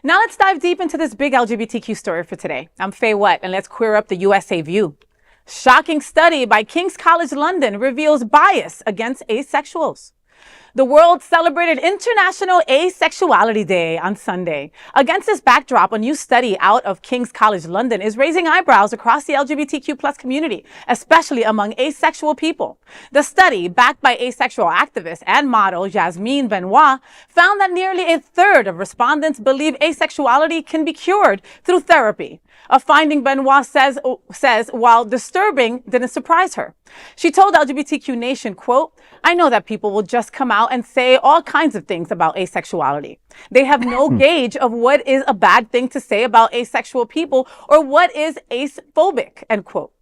Now let's dive deep into this big LGBTQ story for today. I'm Faye Wett, and let's queer up the USA view. Shocking study by King's College London reveals bias against asexuals. The world celebrated International Asexuality Day on Sunday. Against this backdrop, a new study out of King's College London is raising eyebrows across the LGBTQ plus community, especially among asexual people. The study, backed by asexual activist and model Yasmin Benoit, found that nearly a third of respondents believe asexuality can be cured through therapy. A finding Benoit says while disturbing, didn't surprise her. She told LGBTQ Nation, quote, "I know that people will just come out and say all kinds of things about asexuality. They have no gauge of what is a bad thing to say about asexual people or what is acephobic," end quote.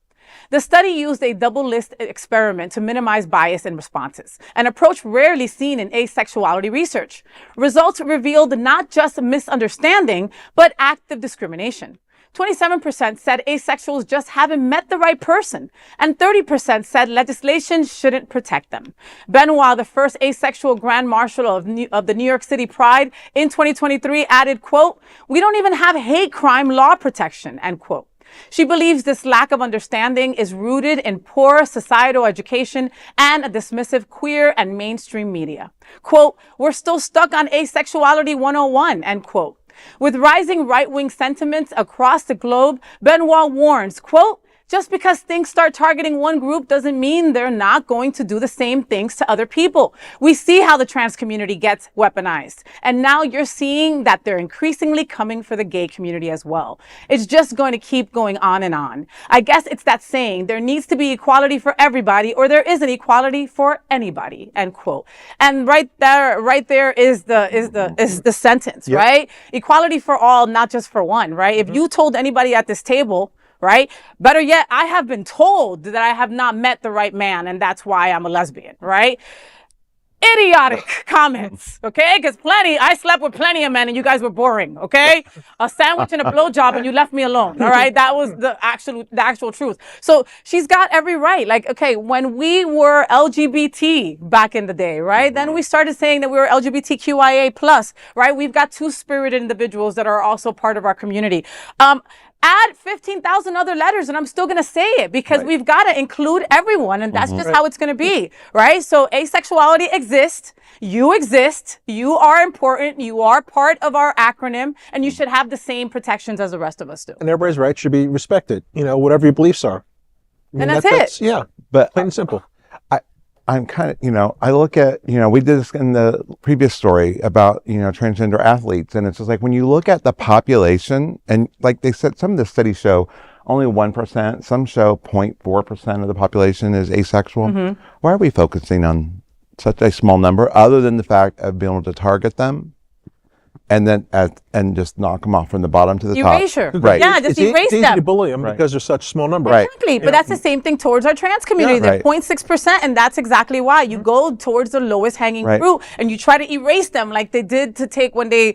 The study used a double-list experiment to minimize bias in responses, an approach rarely seen in asexuality research. Results revealed not just misunderstanding, but active discrimination. 27% said asexuals just haven't met the right person, and 30% said legislation shouldn't protect them. Benoit, the first asexual grand marshal of the New York City Pride in 2023, added, quote, "We don't even have hate crime law protection," end quote. She believes this lack of understanding is rooted in poor societal education and a dismissive queer and mainstream media. Quote, "We're still stuck on asexuality 101, end quote. With rising right-wing sentiments across the globe, Benoit warns, quote, "Just because things start targeting one group doesn't mean they're not going to do the same things to other people. We see how the trans community gets weaponized. And now you're seeing that they're increasingly coming for the gay community as well. It's just going to keep going on and on. I guess it's that saying, there needs to be equality for everybody or there isn't equality for anybody," end quote. And right there is the sentence, yep. Right? Equality for all, not just for one, right? If you told anybody at this table, right? Better yet, I have been told that I have not met the right man and that's why I'm a lesbian, right? Idiotic comments, okay? Because I slept with plenty of men and you guys were boring, okay? A sandwich and a blowjob and you left me alone, all right? That was the actual truth. So she's got every right. Like, okay, when we were LGBT back in the day, right? Then we started saying that we were LGBTQIA plus, right? We've got two-spirited individuals that are also part of our community. Add 15,000 other letters and I'm still going to say it because we've got to include everyone and that's just how it's going to be, right? So asexuality exists. You exist. You are important. You are part of our acronym and you should have the same protections as the rest of us do. And everybody's rights should be respected, you know, whatever your beliefs are. I mean, and that's it. Yeah, but plain and simple. I'm kind of, you know, I look at, you know, we did this in the previous story about, you know, transgender athletes. And it's just like, when you look at the population and like they said, some of the studies show only 1%, some show 0.4% of the population is asexual. Mm-hmm. Why are we focusing on such a small number other than the fact of being able to target them? And then and just knock them off from the bottom to the top. Erasure. Right. Yeah, just erase them. It's easy to bully them because they're such a small number. Right. Exactly. But that's the same thing towards our trans community. They're 0.6%. And that's exactly why you go towards the lowest hanging fruit and you try to erase them like they did to take when they,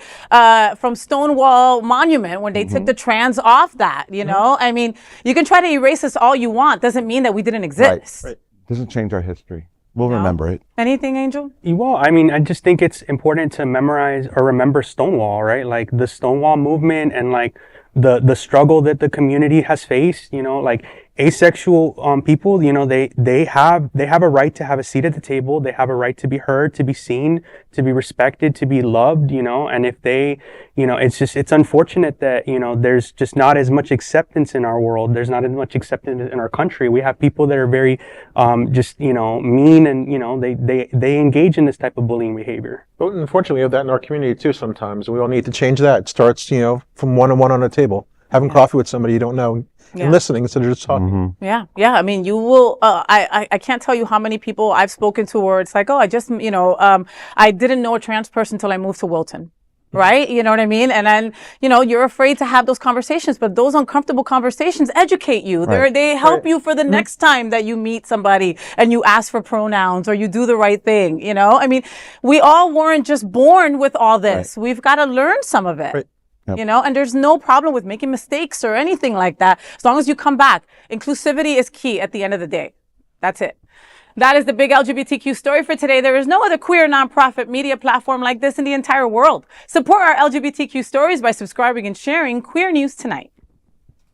from Stonewall Monument, when they took the trans off that, you know? I mean, you can try to erase us all you want. Doesn't mean that we didn't exist. Right. Doesn't change our history. We'll remember it. Anything, Angel? Well, I mean, I just think it's important to memorize or remember Stonewall, right? Like the Stonewall movement and like the struggle that the community has faced, you know, like asexual people, you know, they have a right to have a seat at the table. They have a right to be heard, to be seen, to be respected, to be loved, you know, and if they, you know, it's unfortunate that, you know, there's just not as much acceptance in our world. There's not as much acceptance in our country. We have people that are very, just, you know, mean and, you know, they engage in this type of bullying behavior. But unfortunately, we have that in our community too sometimes. We all need to change that. It starts, you know, from one-on-one on a table. Having coffee with somebody you don't know and listening instead of just talking. Yeah. I mean, you will, I can't tell you how many people I've spoken to where it's like, oh, I just, you know, I didn't know a trans person until I moved to Wilton. Right? You know what I mean? And then, you know, you're afraid to have those conversations, but those uncomfortable conversations educate you. They help you for the next time that you meet somebody and you ask for pronouns or you do the right thing. You know, I mean, we all weren't just born with all this. We've got to learn some of it. Yep. You know, and there's no problem with making mistakes or anything like that. As long as you come back. Inclusivity is key at the end of the day. That's it. That is the big LGBTQ story for today. There is no other queer nonprofit media platform like this in the entire world. Support our LGBTQ stories by subscribing and sharing Queer News Tonight.